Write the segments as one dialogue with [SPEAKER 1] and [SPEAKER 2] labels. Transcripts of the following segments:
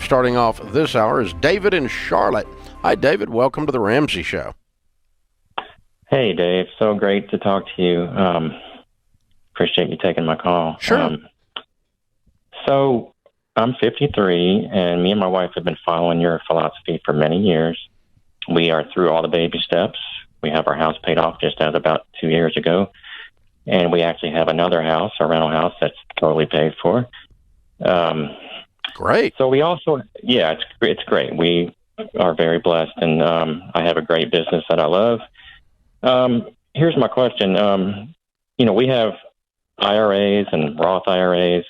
[SPEAKER 1] Starting off this hour is David in Charlotte. Hi, David. Welcome to the Ramsey Show.
[SPEAKER 2] Hey, Dave. So great to talk to you. Appreciate you taking my call.
[SPEAKER 1] Sure.
[SPEAKER 2] So I'm 53, and me and my wife have been following your philosophy for many years. We are through all the baby steps. We have our house paid off just as about 2 years ago, and we actually have another house, a rental house, that's totally paid for.
[SPEAKER 1] Great.
[SPEAKER 2] So we also, it's great. We are very blessed, and I have a great business that I love. Here's my question. We have IRAs and Roth IRAs.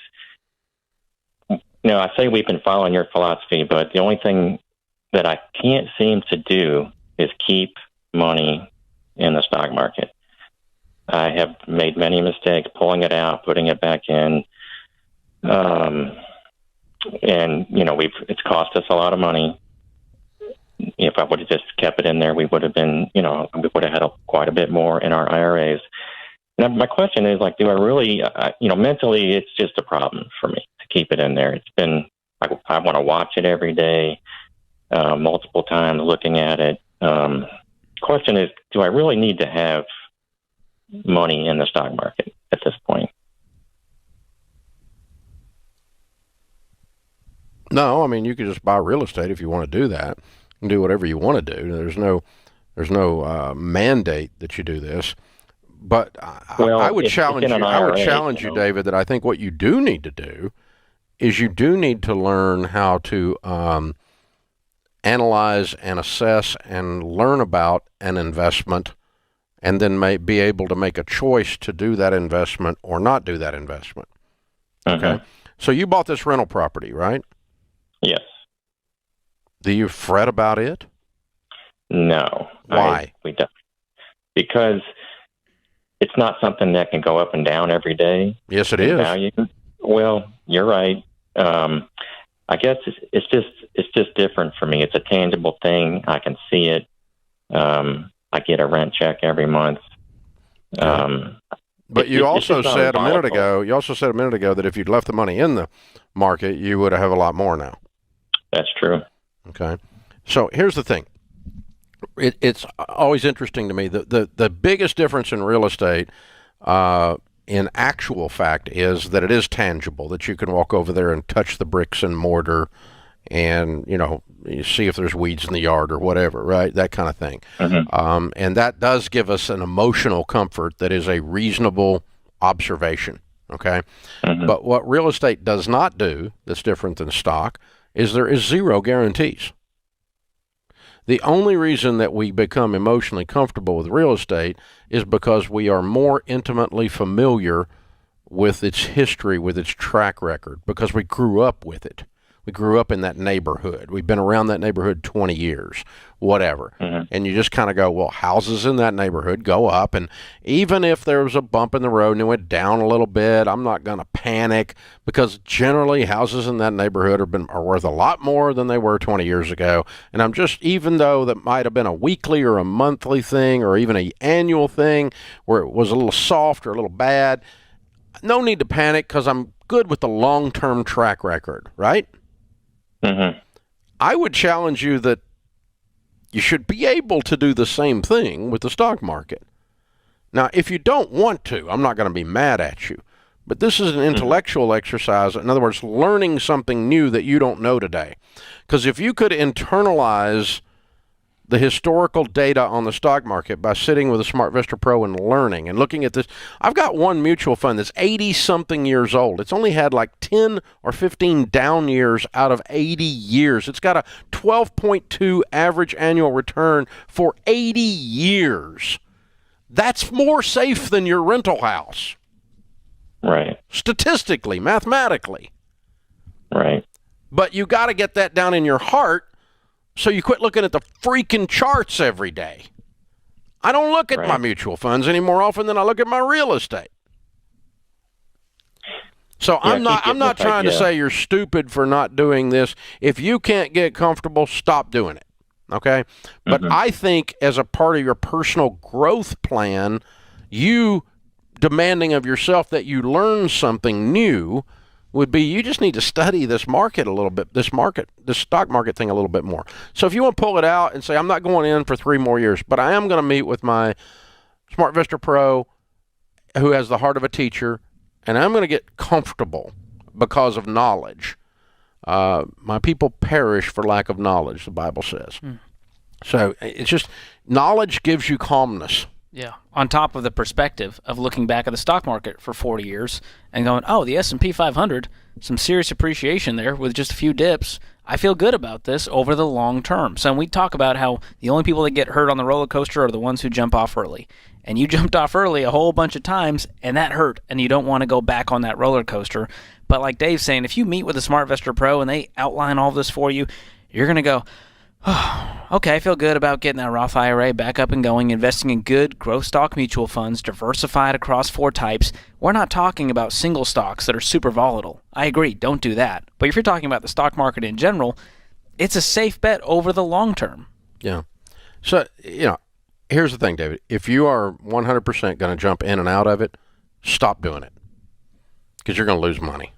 [SPEAKER 2] I say we've been following your philosophy, but the only thing that I can't seem to do is keep money in the stock market. I have made many mistakes pulling it out, putting it back in. It's cost us a lot of money. If I would have just kept it in there, we would have been, we would have had quite a bit more in our IRAs. Now, my question is, do I really, mentally, it's just a problem for me to keep it in there. It's been, I want to watch it every day, multiple times, looking at it. Question is, do I really need to have money in the stock market at this point?
[SPEAKER 1] No, you could just buy real estate if you want to do that and do whatever you want to do. There's no mandate that you do this. But I would challenge you. I would challenge you, David, that I think what you do need to do is you do need to learn how to analyze and assess and learn about an investment, and then be able to make a choice to do that investment or not do that investment. Okay. So you bought this rental property, right?
[SPEAKER 2] Yes.
[SPEAKER 1] Do you fret about it?
[SPEAKER 2] No.
[SPEAKER 1] Why?
[SPEAKER 2] We don't. Because it's not something that can go up and down every day.
[SPEAKER 1] Yes, it is.
[SPEAKER 2] Value. Well, you're right. I guess it's just different for me. It's a tangible thing. I can see it. I get a rent check every month.
[SPEAKER 1] But you also said a minute ago that if you'd left the money in the market, you would have a lot more now.
[SPEAKER 2] That's true.
[SPEAKER 1] Okay. So here's the thing. It's always interesting to me. The biggest difference in real estate, in actual fact, is that it is tangible, that you can walk over there and touch the bricks and mortar and, you see if there's weeds in the yard or whatever, right? That kind of thing. And that does give us an emotional comfort that is a reasonable observation, okay? But what real estate does not do, that's different than stock, is there is zero guarantees. The only reason that we become emotionally comfortable with real estate is because we are more intimately familiar with its history, with its track record, because we grew up with it. We grew up in that neighborhood. We've been around that neighborhood 20 years, whatever. And you just kind of go, well, houses in that neighborhood go up. And even if there was a bump in the road and it went down a little bit, I'm not going to panic, because generally houses in that neighborhood are worth a lot more than they were 20 years ago. And even though that might have been a weekly or a monthly thing or even an annual thing where it was a little soft or a little bad, no need to panic, because I'm good with the long-term track record, right? I would challenge you that you should be able to do the same thing with the stock market. Now, if you don't want to, I'm not going to be mad at you. But this is an intellectual exercise. In other words, learning something new that you don't know today. Because if you could internalize the historical data on the stock market by sitting with a SmartVestor Pro and learning and looking at this. I've got one mutual fund that's 80-something years old. It's only had 10 or 15 down years out of 80 years. It's got a 12.2 average annual return for 80 years. That's more safe than your rental house.
[SPEAKER 2] Right.
[SPEAKER 1] Statistically, mathematically.
[SPEAKER 2] Right.
[SPEAKER 1] But you got to get that down in your heart, so you quit looking at the freaking charts every day. I don't look at my mutual funds any more often than I look at my real estate. So I'm not trying to say you're stupid for not doing this. If you can't get comfortable, stop doing it. Okay? But I think as a part of your personal growth plan, you demanding of yourself that you learn something new would be you just need to study this market a little bit, this stock market thing a little bit more. So if you want to pull it out and say, I'm not going in for 3 more years, but I am going to meet with my Smart Investor Pro who has the heart of a teacher, and I'm going to get comfortable because of knowledge. My people perish for lack of knowledge, the Bible says. So it's just knowledge gives you calmness.
[SPEAKER 3] Yeah. On top of the perspective of looking back at the stock market for 40 years and going, oh, the S&P 500, some serious appreciation there with just a few dips. I feel good about this over the long term. So we talk about how the only people that get hurt on the roller coaster are the ones who jump off early. And you jumped off early a whole bunch of times, and that hurt, and you don't want to go back on that roller coaster. But like Dave's saying, if you meet with a Smart Investor Pro and they outline all this for you, you're going to go, oh, okay, I feel good about getting that Roth IRA back up and going, investing in good growth stock mutual funds, diversified across 4 types. We're not talking about single stocks that are super volatile. I agree, don't do that. But if you're talking about the stock market in general, it's a safe bet over the long term.
[SPEAKER 1] Yeah. So, here's the thing, David. If you are 100% going to jump in and out of it, stop doing it because you're going to lose money.